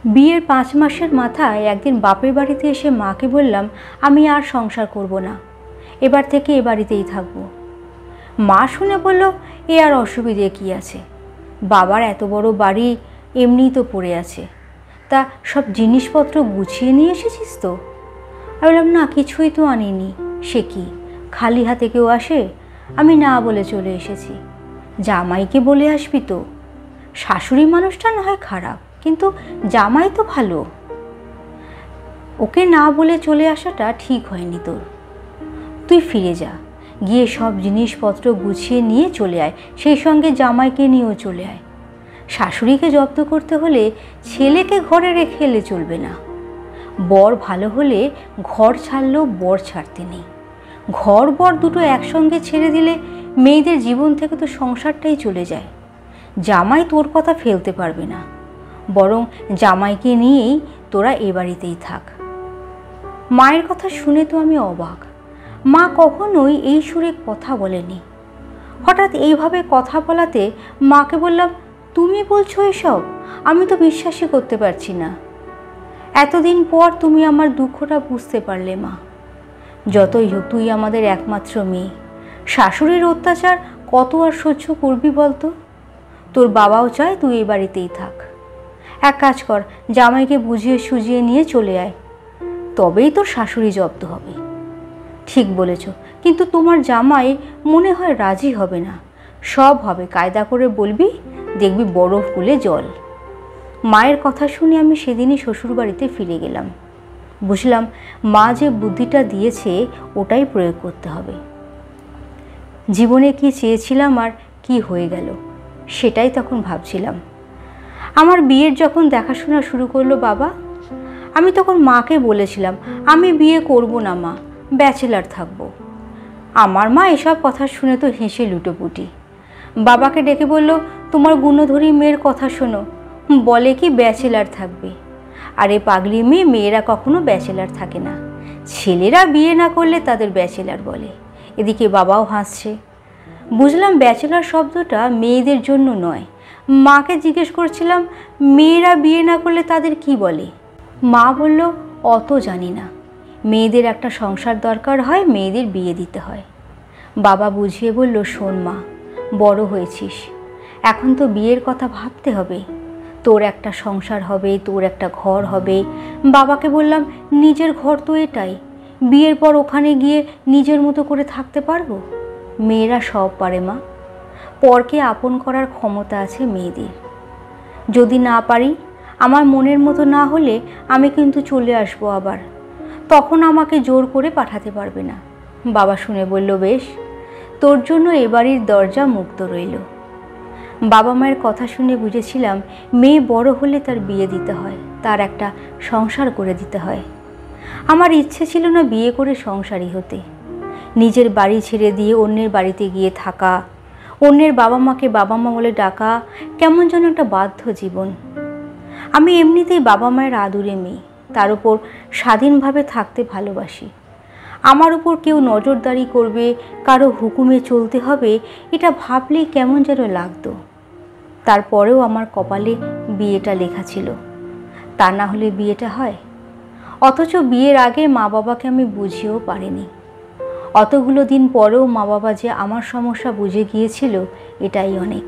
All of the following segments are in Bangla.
বিয়ের 5 মাসের মাথায় একদিন বাপের বাড়িতে এসে মাকে বললাম, আমি আর সংসার করব না, এবার থেকে এ বাড়িতেই থাকবো। মা শুনে বলল, এ আর অসুবিধে কী আছে, বাবার এত বড় বাড়ি এমনিই তো পড়ে আছে, তা সব জিনিসপত্র গুছিয়ে নিয়ে এসেছিস তো? আমি বললাম, না কিছুই তো আনিনি। সে কি, খালি হাতে কেউ আসে? আমি না বলে চলে এসেছি। জামাইকে বলে আসবি তো। শাশুড়ি মানুষটা না হয় খারাপ, কিন্তু জামাই তো ভালো। ওকে না বলে চলে আসাটা ঠিক হয়নি তোর। তুই ফিরে যা, গিয়ে সব জিনিসপত্র গুছিয়ে নিয়ে চলে আয়, সেই সঙ্গে জামাইকে নিয়েও চলে আয়। শাশুড়িকে জব্দ করতে হলে ছেলেকে ঘরে রেখে এলে চলবে না। বর ভালো হলে ঘর ছাড়লেও বর ছাড়তে নেই। ঘর বর দুটো একসঙ্গে ছেড়ে দিলে মেয়েদের জীবন থেকে তো সংসারটাই চলে যায়। জামাই তোর কথা ফেলতে পারবে না, বরং জামাইকে নিয়েই তোরা এ বাড়িতেই থাক। মায়ের কথা শুনে তো আমি অবাক। মা কখনোই এই সুরে কথা বলেনি। হঠাৎ এইভাবে কথা বলাতে মাকে বললাম, তুমি বলছো এসব? আমি তো বিশ্বাসই করতে পারছি না। এতদিন পর তুমি আমার দুঃখটা বুঝতে পারলে মা। যতই হোক তুই আমাদের একমাত্র মেয়ে, শাশুড়ির অত্যাচার কত আর সহ্য করবি বলতো? তোর বাবাও চায় তুই এই বাড়িতেই থাক। এক কাজ কর, জামাইকে বুঝিয়ে সুঝিয়ে নিয়ে চলে আয়, তবেই তোর শাশুড়ি জব্দ হবে। ঠিক বলেছ, কিন্তু তোমার জামাই মনে হয় রাজি হবে না। সব হবে, কায়দা করে বলবি, দেখবি বরফ গুলে জল। মায়ের কথা শুনে আমি সেদিনই শ্বশুরবাড়িতে ফিরে গেলাম। বুঝলাম মা যে বুদ্ধিটা দিয়েছে ওটাই প্রয়োগ করতে হবে। জীবনে কি চেয়েছিলাম আর কি হয়ে গেল সেটাই তখন ভাবছিলাম। আমার বিয়ের যখন দেখাশোনা শুরু করলো বাবা, আমি তখন মাকে বলেছিলাম, আমি বিয়ে করব না মা, ব্যাচেলার থাকবো। আমার মা এসব কথা শুনে তো হেসে লুটোপুটি। বাবাকে ডেকে বলল, তোমার গুণধরী মেয়ের কথা শোনো, বলে কি ব্যাচেলার থাকবে। আর এই পাগলি মেয়েরা কখনো ব্যাচেলার থাকে না, ছেলেরা বিয়ে না করলে তাদের ব্যাচেলার বলে। এদিকে বাবাও হাসছে। বুঝলাম ব্যাচেলার শব্দটা মেয়েদের জন্য নয়। মাকে জিজ্ঞেস করছিলাম, মেয়েরা বিয়ে না করলে তাদের কি বলে? মা বলল, অত জানি না, মেয়েদের একটা সংসার দরকার হয়, মেয়েদের বিয়ে দিতে হয়। বাবা বুঝিয়ে বলল, শোন মা, বড় হয়েছিস, এখন তো বিয়ের কথা ভাবতে হবে। তোর একটা সংসার হবে, তোর একটা ঘর হবে। বাবাকে বললাম, নিজের ঘর তো এটাই, বিয়ের পর ওখানে গিয়ে নিজের মতো করে থাকতে পারবো? মেয়েরা সব পারে মা, পরকে আপন করার ক্ষমতা আছে মেয়েদের। যদি না পারি, আমার মনের মতো না হলে আমি কিন্তু চলে আসবো আবার, তখন আমাকে জোর করে পাঠাতে পারবে না। বাবা শুনে বলল, বেশ, তোর জন্য এ বাড়ির দরজা মুক্ত রইল। বাবা মায়ের কথা শুনে বুঝেছিলাম মেয়ে বড় হলে তার বিয়ে দিতে হয়, তার একটা সংসার করে দিতে হয়। আমার ইচ্ছে ছিল না বিয়ে করে সংসারী হতে। নিজের বাড়ি ছেড়ে দিয়ে অন্যের বাড়িতে গিয়ে থাকা, অন্যের বাবা মাকে বাবা মা বলে ডাকা, কেমন যেন একটা বাধ্য জীবন। আমি এমনিতেই বাবা মায়ের আদুরে মেয়ে, তার উপর স্বাধীনভাবে থাকতে ভালোবাসি। আমার উপর কেউ নজরদারি করবে, কারো হুকুমে চলতে হবে, এটা ভাবলেই কেমন যেন লাগতো। তারপরেও আমার কপালে বিয়েটা লেখা ছিল, তা না হলে বিয়েটা হয়? অথচ বিয়ের আগে মা বাবাকে আমি বুঝিয়েও পারিনি। অতগুলো দিন পরেও মা বাবা যে আমার সমস্যা বুঝে গিয়েছিল, এটাই অনেক।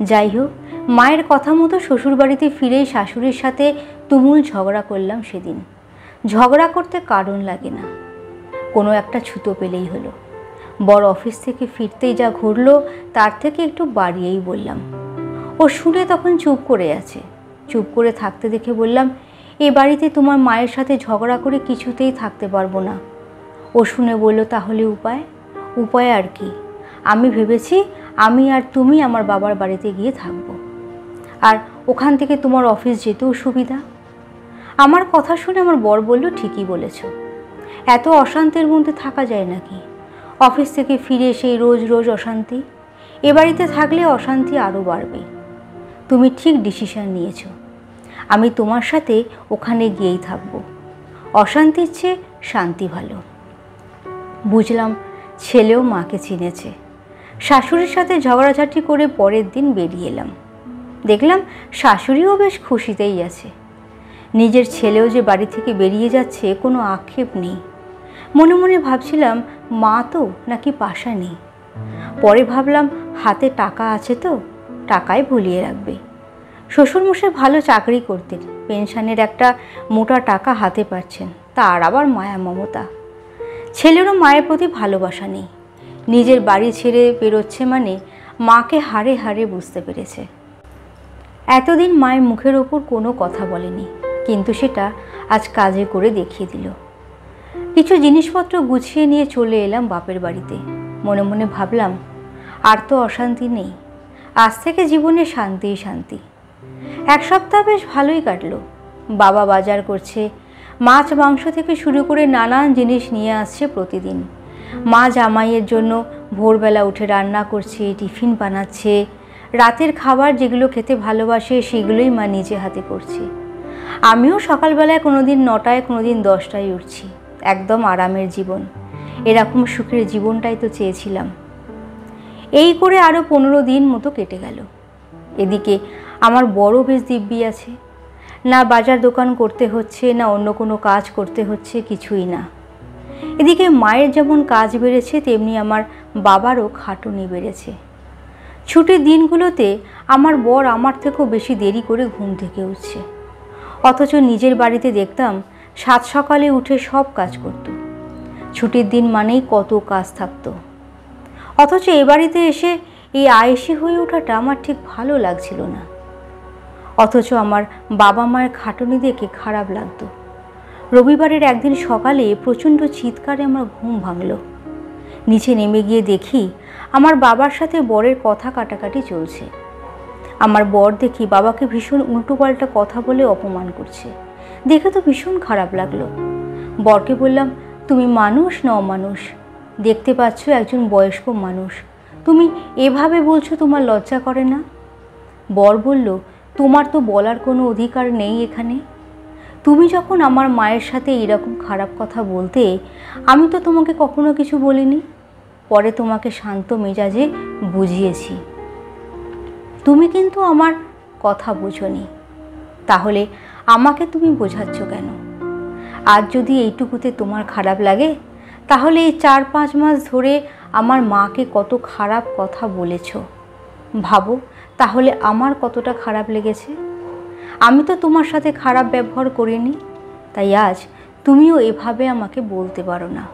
যাই হোক, মায়ের কথা মতো শ্বশুরবাড়িতে ফিরেই শাশুড়ির সাথে তুমুল ঝগড়া করলাম সেদিন। ঝগড়া করতে কারণ লাগে না, কোনো একটা ছুতো পেলেই হলো। বর অফিস থেকে ফিরতেই যা ঘুরলো তার থেকে একটু বাড়িয়েই বললাম। ও শুনে তখন চুপ করে আছে। চুপ করে থাকতে দেখে বললাম, এ বাড়িতে তোমার মায়ের সাথে ঝগড়া করে কিছুতেই থাকতে পারবো না। ও শুনে বলল, তাহলে উপায়? উপায় আর কি, আমি ভেবেছি আমি আর তুমি আমার বাবার বাড়িতে গিয়ে থাকবো, আর ওখান থেকে তোমার অফিস যেতেও সুবিধা। আমার কথা শুনে আমার বর বলল, ঠিকই বলেছ, এত অশান্তির মধ্যে থাকা যায় নাকি? অফিস থেকে ফিরে সেই রোজ রোজ অশান্তি, এ বাড়িতে থাকলে অশান্তি আরও বাড়বে। তুমি ঠিক ডিসিশন নিয়েছ, আমি তোমার সাথে ওখানে গিয়েই থাকবো। অশান্তির চেয়ে শান্তি ভালো। বুঝলাম ছেলেও মাকে চিনেছে। শাশুড়ির সাথে ঝগড়াঝাটি করে পরের দিন বেরিয়ে এলাম। দেখলাম শাশুড়িও বেশ খুশিতেই আছে। নিজের ছেলেও যে বাড়ি থেকে বেরিয়ে যাচ্ছে কোনো আক্ষেপ নেই। মনে মনে ভাবছিলাম মা তো নাকি পাশা নেই। পরে ভাবলাম হাতে টাকা আছে তো, টাকাই ভুলিয়ে রাখবে। শ্বশুরমশাই ভালো চাকরি করতেন, পেনশনের একটা মোটা টাকা হাতে পাচ্ছেন, তার আবার মায়া মমতা। ছেলেরও মায়ের প্রতি ভালোবাসা নেই। নিজের বাড়ি ছেড়ে বেরোচ্ছে মানে মাকে হাড়ে হাড়ে বুঝতে পেরেছে। এতদিন মায়ের মুখের ওপর কোনো কথা বলেনি, কিন্তু সেটা আজ কাজে করে দেখিয়ে দিল। কিছু জিনিসপত্র গুছিয়ে নিয়ে চলে এলাম বাপের বাড়িতে। মনে মনে ভাবলাম আর তো অশান্তি নেই, আজ থেকে জীবনে শান্তিই শান্তি। এক সপ্তাহ বেশ ভালোই কাটলো। বাবা বাজার করছে, মাছ মাংস থেকে শুরু করে নানান জিনিস নিয়ে আসছে প্রতিদিন। মা জামাইয়ের জন্য ভোরবেলা উঠে রান্না করছে, টিফিন বানাচ্ছে। রাতের খাবার যেগুলো খেতে ভালোবাসে সেগুলোই মা নিজে হাতে করছে। আমিও সকালবেলায় কোনোদিন 9টায়, কোনোদিন 10টায় উঠছি। একদম আরামের জীবন। এরকম সুখের জীবনটাই তো চেয়েছিলাম। এই করে আরও 15 দিন মতো কেটে গেল। এদিকে আমার বড় বেশ দিব্যি আছে, না বাজার দোকান করতে হচ্ছে, না অন্য কোনো কাজ করতে হচ্ছে, কিছুই না। এদিকে মায়ের যেমন কাজ বেড়েছে, তেমনি আমার বাবারও খাটুনি বেড়েছে। ছুটির দিনগুলোতে আমার বর আমার থেকেও বেশি দেরি করে ঘুম থেকে উঠছে, অথচ নিজের বাড়িতে দেখতাম 7 সকালে উঠে সব কাজ করত। ছুটির দিন মানেই কত কাজ থাকতো, অথচ এ বাড়িতে এসে এই আয়েসি হয়ে ওঠাটা আমার ঠিক ভালো লাগছিল না। অথচ আমার বাবা মায়ের খাটুনি দেখে খারাপ লাগতো। রবিবারের একদিন সকালে প্রচণ্ড চিৎকারে আমার ঘুম ভাঙল। নিচে নেমে গিয়ে দেখি আমার বাবার সাথে বরের কথা কাটাকাটি চলছে। আমার বর দেখি বাবাকে ভীষণ উল্টোপাল্টা কথা বলে অপমান করছে। দেখে তো ভীষণ খারাপ লাগলো। বরকে বললাম, তুমি মানুষ না অমানুষ? দেখতে পাচ্ছ একজন বয়স্ক মানুষ, তুমি এভাবে বলছো, তোমার লজ্জা করে না? বর বলল, তোমার তো বলার কোনো অধিকার নেই এখানে। তুমি যখন আমার মায়ের সাথে এরকম খারাপ কথা বলতে, আমি তো তোমাকে কখনো কিছু বলিনি। পরে তোমাকে শান্ত মেজাজে বুঝিয়েছি, তুমি কিন্তু আমার কথা বোঝোনি। তাহলে আমাকে তুমি বোঝাচ্ছ কেন? আজ যদি এইটুকুতে তোমার খারাপ লাগে, তাহলে এই 4-5 মাস ধরে আমার মাকে কত খারাপ কথা বলেছ ভাবো, তাহলে আমার কতটা খারাপ লেগেছে। আমি তো তোমার সাথে খারাপ ব্যবহার করিনি, তাই আজ তুমিও এভাবে আমাকে বলতে পারো না।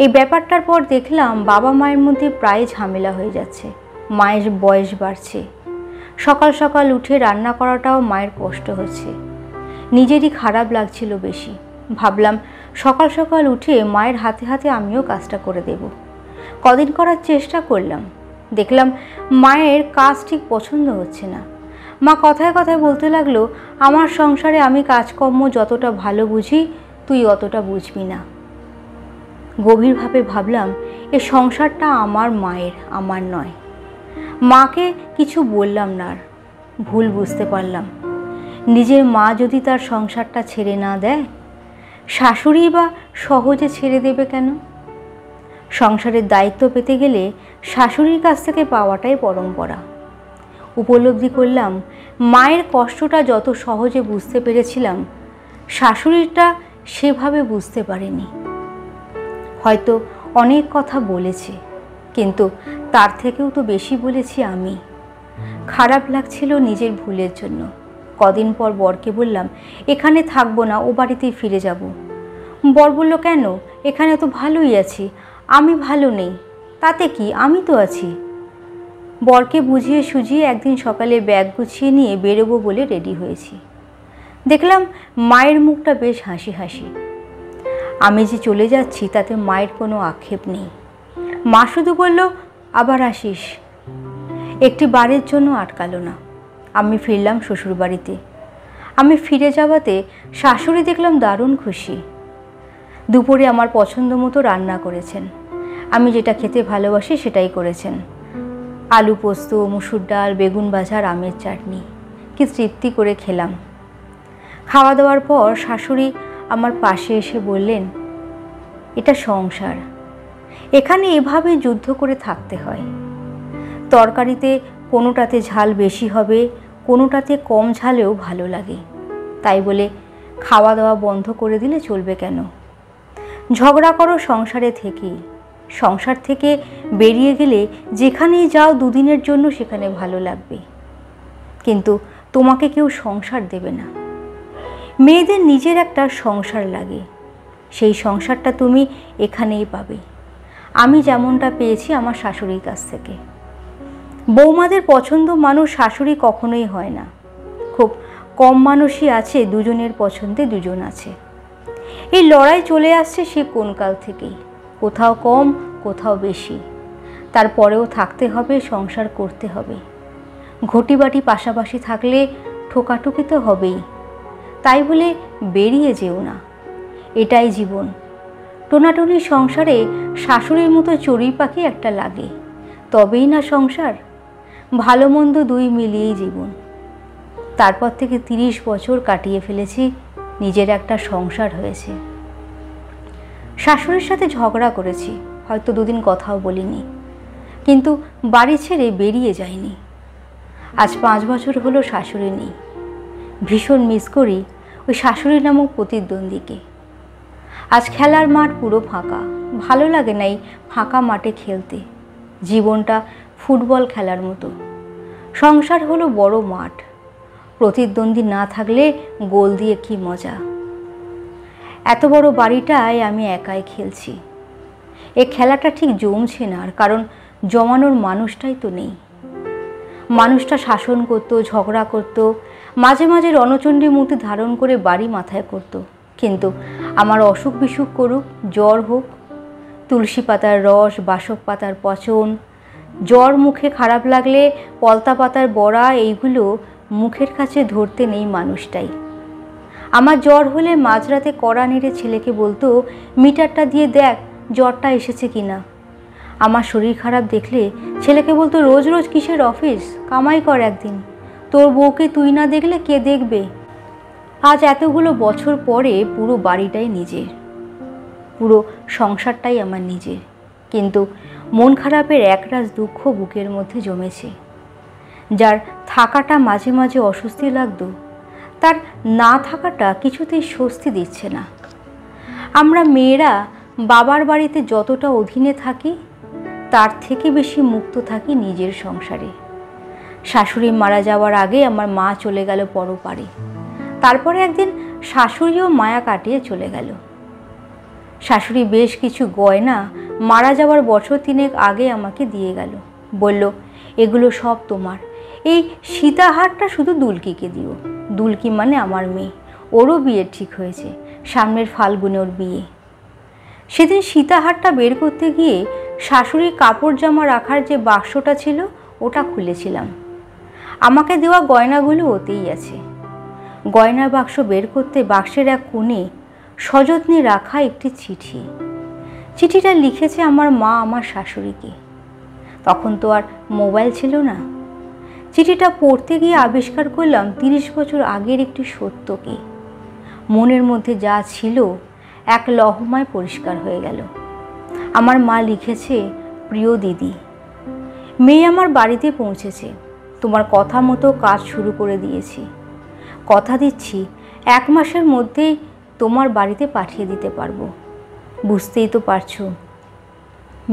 এই ব্যাপারটার পর দেখলাম বাবা মায়ের মধ্যে প্রায় ঝামেলা হয়ে যাচ্ছে। মায়ের বয়স বাড়ছে, সকাল সকাল উঠে রান্না করাটাও মায়ের কষ্ট হচ্ছে। নিজেরই খারাপ লাগছিল বেশি। ভাবলাম সকাল সকাল উঠে মায়ের হাতে হাতে আমিও কাজটা করে দেব। কদিন করার চেষ্টা করলাম, দেখলাম মায়ের কাজ ঠিক পছন্দ হচ্ছে না। মা কথায় কথায় বলতে লাগলো, আমার সংসারে আমি কাজকর্ম যতটা ভালো বুঝি, তুই অতটা বুঝবি না। গভীরভাবে ভাবলাম, এ সংসারটা আমার মায়ের, আমার নয়। মাকে কিছু বললাম না, আর ভুল বুঝতে পারলাম। নিজের মা যদি তার সংসারটা ছেড়ে না দেয়, শাশুড়ি বা সহজে ছেড়ে দেবে কেন? সংসারের দায়িত্ব পেতে গেলে শাশুড়ির কাছ থেকে পাওয়াটাই পরম্পরা। উপলব্ধি করলাম, মায়ের কষ্টটা যত সহজে বুঝতে পেরেছিলাম, শাশুড়িটা সেভাবে বুঝতে পারেনি। হয়তো অনেক কথা বলেছে, কিন্তু তার থেকেও তো বেশি বলেছি আমি। খারাপ লাগছিল নিজের ভুলের জন্য। কদিন পর বরকে বললাম, এখানে থাকবো না, ও বাড়িতেই ফিরে যাব। বর বলল, কেন? এখানে তো ভালোই আছি। আমি ভালো নেই তাতে কি, আমি তো আছি। বরকে বুঝিয়ে সুঝিয়ে একদিন সকালে ব্যাগ গুছিয়ে নিয়ে বেরোবো বলে রেডি হয়েছি। দেখলাম মায়ের মুখটা বেশ হাসি হাসি। আমি যে চলে যাচ্ছি তাতে মায়ের কোনো আক্ষেপ নেই। মা শুধু বলল, আবার আসিস। একটি বারের জন্য আটকালো না। আমি ফিরলাম শ্বশুরবাড়িতে। আমি ফিরে যাওয়াতে শাশুড়ি দেখলাম দারুণ খুশি। দুপুরে আমার পছন্দ মতো রান্না করেছেন। আমি যেটা খেতে ভালোবাসি সেটাই করেছেন। আলু পোস্ত, মুসুর ডাল, বেগুন ভাজা, আমের চাটনি। কি তৃপ্তি করে খেলাম। খাওয়া দাওয়ার পর শাশুড়ি আমার পাশে এসে বললেন, এটা সংসার, এখানে এভাবে যুদ্ধ করে থাকতে হয়। তরকারিতে কোনোটাতে ঝাল বেশি হবে, কোনোটাতে কম ঝালেও ভালো লাগে, তাই বলে খাওয়া দাওয়া বন্ধ করে দিলে চলবে কেন? ঝগড়া করো সংসারে থেকে, সংসার থেকে বেরিয়ে গেলে যেখানেই যাও দুদিনের জন্য সেখানে ভালো লাগবে, কিন্তু তোমাকে কেউ সংসার দেবে না। মেয়েদের নিজের একটা সংসার লাগে, সেই সংসারটা তুমি এখানেই পাবে। আমি যেমনটা পেয়েছি আমার শাশুড়ির কাছ থেকে। বৌমাদের পছন্দ মানুষ শাশুড়ি কখনোই হয় না, খুব কম মানুষই আছে দুজনের পছন্দে দুজন আছে। এই লড়াই চলে আসছে সে কোন কাল থেকেই, কোথাও কম কোথাও বেশি, তারপরেও থাকতে হবে, সংসার করতে হবে। ঘটিবাটি পাশাপাশি থাকলে ঠোকাঠুকি তো হবেই, তাই বলে বেরিয়ে যেও না, এটাই জীবন। টোনাটনির সংসারে শাশুড়ির মতো চড়ুই পাখি একটা লাগে, তবেই না সংসার। ভালো মন্দ দুই মিলিয়েই জীবন। তারপর থেকে 30 বছর কাটিয়ে ফেলেছি, নিজের একটা সংসার হয়েছে। শাশুড়ির সাথে ঝগড়া করেছি, হয়তো দুদিন কথাও বলিনি, কিন্তু বাড়ি ছেড়ে বেরিয়ে যাইনি। আজ 5 বছর হলো শাশুড়ি নেই। ভীষণ মিস করি ওই শাশুড়ি নামক প্রতিদ্বন্দ্বীকে। আজ খেলার মাঠ পুরো ফাঁকা, ভালো লাগে না এই ফাঁকা মাঠে খেলতে। জীবনটা ফুটবল খেলার মতো, সংসার হলো বড় মাঠ, প্রতিদ্বন্দ্বী না থাকলে গোল দিয়ে কি মজা। এত বড় বাড়িটায় আমি একাই খেলছি, এ খেলাটা ঠিক জমছে না, আর কারণ জমানোর মানুষটাই তো নেই। মানুষটা শাসন করত, ঝগড়া করত, মাঝে মাঝে রণচণ্ডী মূর্তি ধারণ করে বাড়ি মাথায় করত, কিন্তু আমার অসুখ বিসুখ করুক, জ্বর হোক, তুলসী পাতার রস, বাসক পাতার পচন, জ্বর মুখে খারাপ লাগলে পলতা পাতার বড়া, এইগুলো মুখের কাছে ধরতে নেই মানুষটাই। আমার জ্বর হলে মাঝরাতে কড়া নেড়ে ছেলেকে বলতো, মিটারটা দিয়ে দেখ জ্বরটা এসেছে কিনা। আমার শরীর খারাপ দেখলে ছেলেকে বলতো, রোজ রোজ কিসের অফিস, কামাই কর একদিন, তোর বউকে তুই না দেখলে কে দেখবে। আজ এতগুলো বছর পরে পুরো বাড়িটাই নিজের, পুরো সংসারটাই আমার নিজের, কিন্তু মন খারাপের একরাশ দুঃখ বুকের মধ্যে জমেছে। যার থাকাটা মাঝে মাঝে অস্বস্তি লাগতো, তার না থাকাটা কিছুতেই স্বস্তি দিচ্ছে না। আমরা মেয়েরা বাবার বাড়িতে যতটা অধীনে থাকি, তার থেকে বেশি মুক্ত থাকি নিজের সংসারে। শাশুড়ি মারা যাওয়ার আগে আমার মা চলে গেল পরপারে, তারপরে একদিন শাশুড়িও মায়া কাটিয়ে চলে গেল। শাশুড়ি বেশ কিছু গয়না মারা যাওয়ার বছর 3 আগে আমাকে দিয়ে গেল, বলল, এগুলো সব তোমার, এই সীতাহারটা শুধু দুলকিকে দিও। দুলকি মানে আমার মেয়ে, ওরও বিয়ে ঠিক হয়েছে, সামনের ফাল্গুনে ওর বিয়ে। সেদিন সীতাহারটা বের করতে গিয়ে শাশুড়ির কাপড় জামা রাখার যে বাক্সটা ছিল ওটা খুলেছিলাম। আমাকে দেওয়া গয়নাগুলো ওতেই আছে। গয়নার বাক্স বের করতে বাক্সের এক কোণে সযত্নে রাখা একটি চিঠি। চিঠিটা লিখেছে আমার মা আমার শাশুড়িকে। তখন তো আর মোবাইল ছিল না। চিঠিটা পড়তে গিয়ে আবিষ্কার করলাম 30 বছর আগের একটি সত্যকে। মনের মধ্যে যা ছিল এক লহমায় পরিষ্কার হয়ে গেল। আমার মা লিখেছে, প্রিয় দিদি, মেয়ে আমার বাড়িতে পৌঁছেছে, তোমার কথা মতো কাজ শুরু করে দিয়েছি। কথা দিচ্ছি 1 মাসের মধ্যেই তোমার বাড়িতে পাঠিয়ে দিতে পারবো। বুঝতেই তো পারছো,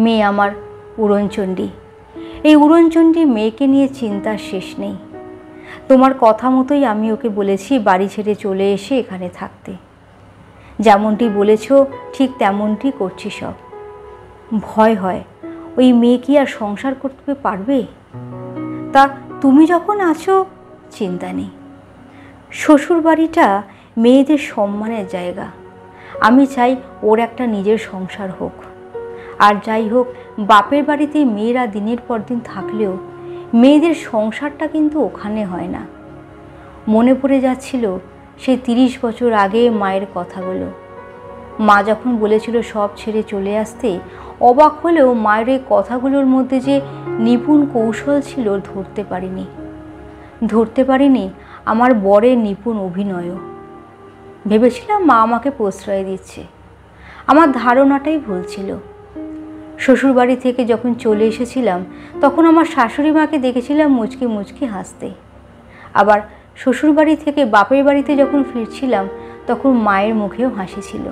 মেয়ে আমার উড়নচণ্ডী। এই উড়নচণ্ডী মেয়েকে নিয়ে চিন্তার শেষ নেই। তোমার কথা মতোই আমি ওকে বলেছি বাড়ি ছেড়ে চলে এসে এখানে থাকতে। যেমনটি বলেছ ঠিক তেমনটি করছি সব। ভয় হয়, ওই মেয়ে কি আর সংসার করতে পারবে? তা তুমি যখন আছো চিন্তা নেই। শ্বশুর বাড়িটা মেয়েদের সম্মানের জায়গা। আমি চাই ওর একটা নিজের সংসার হোক। আর যাই হোক, বাপের বাড়িতে মেয়েরা দিনের পর দিন থাকলেও মেয়েদের সংসারটা কিন্তু ওখানে হয় না। মনে পড়ে যাচ্ছিল সেই 30 বছর আগে মায়ের কথাগুলো। মা যখন বলেছিল সব ছেড়ে চলে আসতে, অবাক হলেও মায়ের এই কথাগুলোর মধ্যে যে নিপুণ কৌশল ছিল ধরতে পারিনি আমার বরের নিপুণ অভিনয়ও। ভেবেছিলাম মা আমাকে প্রশ্রয় দিচ্ছে। আমার ধারণাটাই ভুল ছিল। শ্বশুরবাড়ি থেকে যখন চলে এসেছিলাম তখন আমার শাশুড়ি মাকে দেখেছিলাম মুচকি মুচকি হাসতে। আবার শ্বশুরবাড়ি থেকে বাপের বাড়িতে যখন ফিরছিলাম তখন মায়ের মুখেও হাসি ছিল।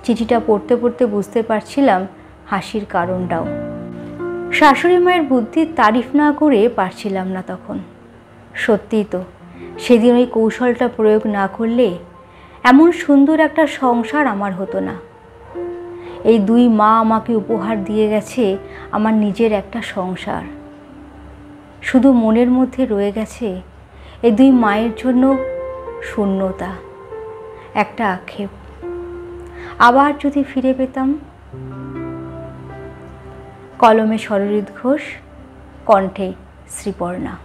চিঠিটা পড়তে পড়তে বুঝতে পারছিলাম হাসির কারণটাও। শাশুড়ি মায়ের বুদ্ধির তারিফ না করে পারছিলাম না তখন। সত্যিই তো, সেদিন ওই কৌশলটা প্রয়োগ না করলে এমন সুন্দর একটা সংসার আমার হতো না। এই দুই মা আমাকে উপহার দিয়ে গেছে আমার নিজের একটা সংসার। শুধু মনের মধ্যে রয়ে গেছে এই দুই মায়ের জন্য শূন্যতা, একটা আক্ষেপ। আবার যদি ফিরে পেতাম। কলমে সরজিৎ ঘোষ, কণ্ঠে শ্রীপর্ণা।